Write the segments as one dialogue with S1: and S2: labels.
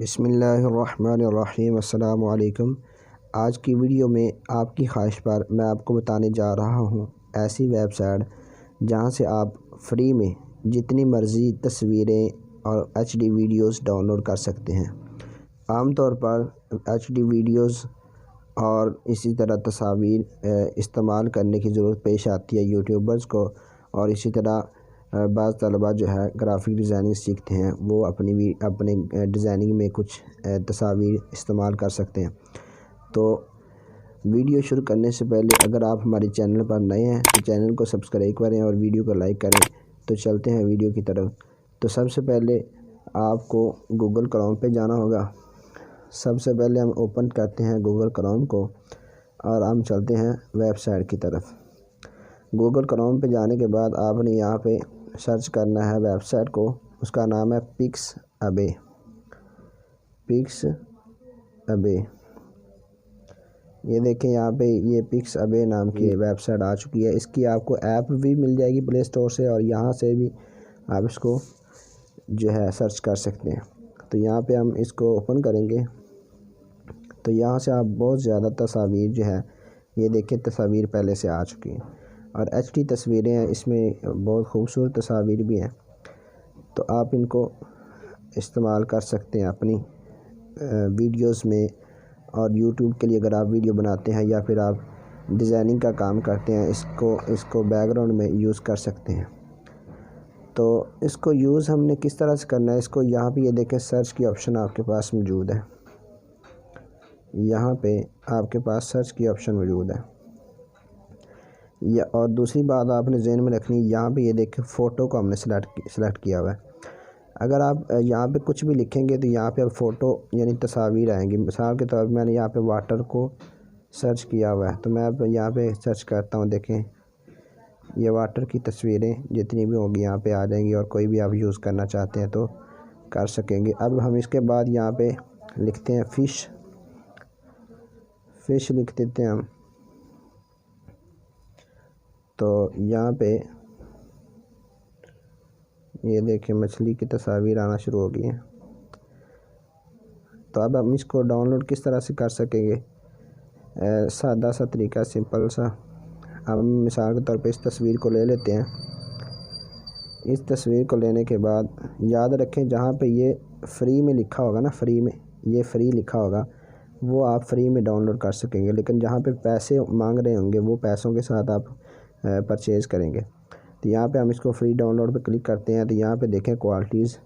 S1: बिस्मिल्लाहिर्रहमानिर्रहीम। अस्सलाम वालेकुम। आज की वीडियो में आपकी ख्वाहिश पर मैं आपको बताने जा रहा हूँ ऐसी वेबसाइट जहाँ से आप फ्री में जितनी मर्ज़ी तस्वीरें और HD वीडियोस डाउनलोड कर सकते हैं। आमतौर पर HD वीडियोस और इसी तरह तस्वीर इस्तेमाल करने की ज़रूरत पेश आती है यूट्यूबर्स को, और इसी तरह बाज़ तलबा जो है ग्राफिक डिज़ाइनिंग सीखते हैं, वो अपने डिज़ाइनिंग में कुछ तस्वीर इस्तेमाल कर सकते हैं। तो वीडियो शुरू करने से पहले अगर आप हमारे चैनल पर नए हैं तो चैनल को सब्सक्राइब करें और वीडियो को लाइक करें। तो चलते हैं वीडियो की तरफ। तो सबसे पहले आपको गूगल क्रोम पे जाना होगा। सबसे पहले हम ओपन करते हैं गूगल क्रोम को और हम चलते हैं वेबसाइट की तरफ। गूगल क्रोम पे जाने के बाद आपने यहाँ पे सर्च करना है वेबसाइट को। उसका नाम है पिक्सअबे। ये देखें यहाँ पे ये पिक्सअबे नाम की वेबसाइट आ चुकी है। इसकी आपको ऐप भी मिल जाएगी प्ले स्टोर से, और यहाँ से भी आप इसको जो है सर्च कर सकते हैं। तो यहाँ पे हम इसको ओपन करेंगे तो यहाँ से आप बहुत ज़्यादा तस्वीर जो है, ये देखें तस्वीर पहले से आ चुकी हैं और HD तस्वीरें हैं। इसमें बहुत खूबसूरत तस्वीर भी हैं। तो आप इनको इस्तेमाल कर सकते हैं अपनी वीडियोस में, और YouTube के लिए अगर आप वीडियो बनाते हैं या फिर आप डिज़ाइनिंग का काम करते हैं, इसको बैकग्राउंड में यूज़ कर सकते हैं। तो इसको यूज़ हमने किस तरह से करना है, इसको यहाँ पे ये देखें सर्च की ऑप्शन आपके पास मौजूद है। यहाँ पे आपके पास सर्च की ऑप्शन मौजूद है। या और दूसरी बात आपने ज़हन में रखनी, यहाँ पे ये देखें फ़ोटो को हमने सेलेक्ट किया हुआ है। अगर आप यहाँ पे कुछ भी लिखेंगे तो यहाँ पे अब फ़ोटो यानी तस्वीर आएंगी। मिसाल के तौर पर मैंने यहाँ पे वाटर को सर्च किया हुआ है, तो मैं अब यहाँ पे सर्च करता हूँ। देखें ये वाटर की तस्वीरें जितनी भी होंगी यहाँ पे आ जाएंगी, और कोई भी आप यूज़ करना चाहते हैं तो कर सकेंगे। अब हम इसके बाद यहाँ पे लिखते हैं फ़िश लिख देते हैं हम। तो यहाँ पे ये देखें मछली की तस्वीर आना शुरू हो गई हैं। तो अब हम इसको डाउनलोड किस तरह से कर सकेंगे, सादा सा तरीका, सिंपल सा। अब हम मिसाल के तौर पे इस तस्वीर को ले लेते हैं। इस तस्वीर को लेने के बाद याद रखें जहाँ पे ये फ्री में लिखा होगा ना, फ्री में ये फ्री लिखा होगा, वो आप फ्री में डाउनलोड कर सकेंगे। लेकिन जहाँ पे पैसे मांग रहे होंगे वो पैसों के साथ आप परचेज़ करेंगे। तो यहाँ पे हम इसको फ्री डाउनलोड पे क्लिक करते हैं। तो यहाँ पे देखें क्वालिटीज़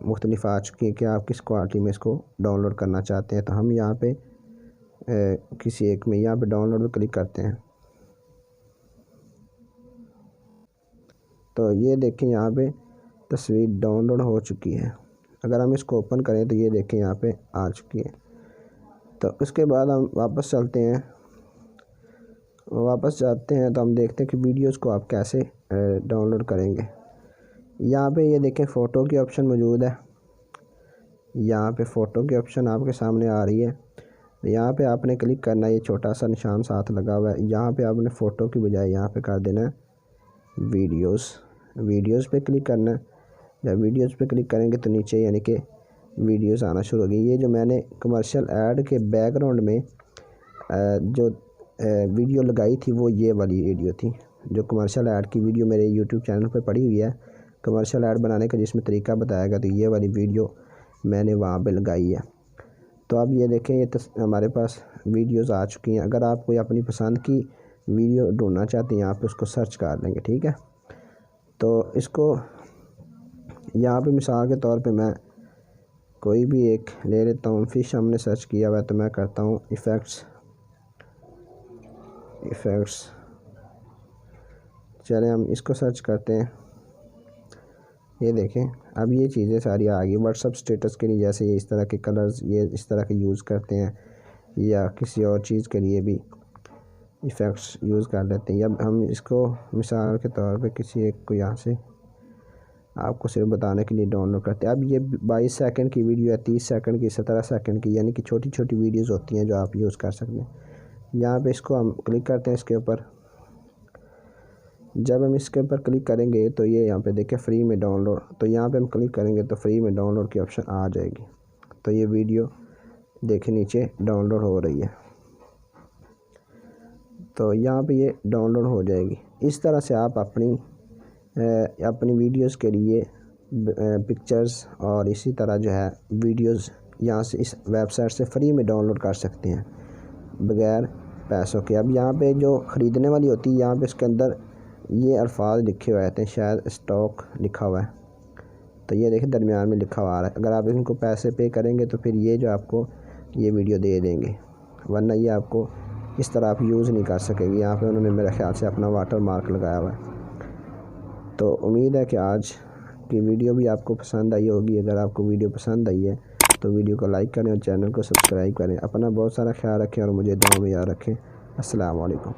S1: मुख्तलिफ आ चुकी हैं कि आप किस क्वालिटी में इसको डाउनलोड करना चाहते हैं। तो हम यहाँ पे किसी एक में यहाँ पे डाउनलोड पे क्लिक करते हैं। तो ये देखें यहाँ पे तस्वीर डाउनलोड हो चुकी है। अगर हम इसको ओपन करें तो ये देखें यहाँ पे आ चुकी है। तो उसके बाद हम वापस जाते हैं तो हम देखते हैं कि वीडियोस को आप कैसे डाउनलोड करेंगे। यहाँ पे ये देखें फ़ोटो की ऑप्शन मौजूद है। यहाँ पे फ़ोटो की ऑप्शन आपके सामने आ रही है। यहाँ पे आपने क्लिक करना है, ये छोटा सा निशान साथ लगा हुआ है। यहाँ पे आपने फ़ोटो की बजाय यहाँ पे कर देना है वीडियोस पे क्लिक करना है। जब वीडियोस पे क्लिक करेंगे तो नीचे यानी कि वीडियोस आना शुरू हो गई। ये जो मैंने कमर्शियल ऐड के बैकग्राउंड में जो वीडियो लगाई थी वो ये वाली वीडियो थी। जो कमर्शियल ऐड की वीडियो मेरे YouTube चैनल पे पड़ी हुई है, कमर्शियल ऐड बनाने का जिसमें तरीका बताया गया, तो ये वाली वीडियो मैंने वहाँ पे लगाई है। तो अब ये देखें ये हमारे पास वीडियोस आ चुकी हैं। अगर आप कोई अपनी पसंद की वीडियो ढूंढना चाहते हैं, यहाँ पे उसको सर्च कर लेंगे, ठीक है। तो इसको यहाँ पे मिसाल के तौर पे मैं कोई भी एक ले लेता हूँ। फ़िश हमने सर्च किया हुआ है तो मैं करता हूँ इफ़ेक्ट्स। चलें हम इसको सर्च करते हैं। ये देखें अब ये चीज़ें सारी आ गई। व्हाट्सअप स्टेटस के लिए जैसे ये इस तरह के कलर्स ये इस तरह के यूज़ करते हैं, या किसी और चीज़ के लिए भी इफ़ेक्ट्स यूज़ कर लेते हैं। अब हम इसको मिसाल के तौर पे किसी एक को यहाँ से आपको सिर्फ बताने के लिए डाउनलोड करते हैं। अब ये 22 सेकंड की वीडियो है, 30 सेकंड की, 17 सेकंड की, यानी कि छोटी छोटी वीडियोस होती हैं जो आप यूज़ कर सकते हैं। यहाँ पे इसको हम क्लिक करते हैं इसके ऊपर। जब हम इसके ऊपर क्लिक करेंगे तो ये यहाँ पे देखें फ्री में डाउनलोड, तो यहाँ पे हम क्लिक करेंगे तो फ्री में डाउनलोड की ऑप्शन आ जाएगी। तो ये वीडियो देखिए नीचे डाउनलोड हो रही है, तो यहाँ पे ये डाउनलोड हो जाएगी। इस तरह से आप अपनी वीडियोस के लिए पिक्चर्स और इसी तरह जो है वीडियोस यहाँ से इस वेबसाइट से फ्री में डाउनलोड कर सकते हैं बग़ैर पैसों के। अब यहाँ पे जो ख़रीदने वाली होती है, यहाँ पे इसके अंदर ये अल्फाज लिखे हुए आते हैं, शायद स्टॉक लिखा हुआ है, तो ये देखिए दरमियान में लिखा हुआ आ रहा है। अगर आप इनको पैसे पे करेंगे तो फिर ये जो आपको ये वीडियो दे देंगे, वरना ये आपको इस तरह आप यूज़ नहीं कर सकेंगे। यहाँ पे उन्होंने मेरे ख्याल से अपना वाटर मार्क लगाया हुआ है। तो उम्मीद है कि आज की वीडियो भी आपको पसंद आई होगी। अगर आपको वीडियो पसंद आई है तो वीडियो को लाइक करें और चैनल को सब्सक्राइब करें। अपना बहुत सारा ख्याल रखें और मुझे दुआ में याद रखें। अस्सलाम वालेकुम।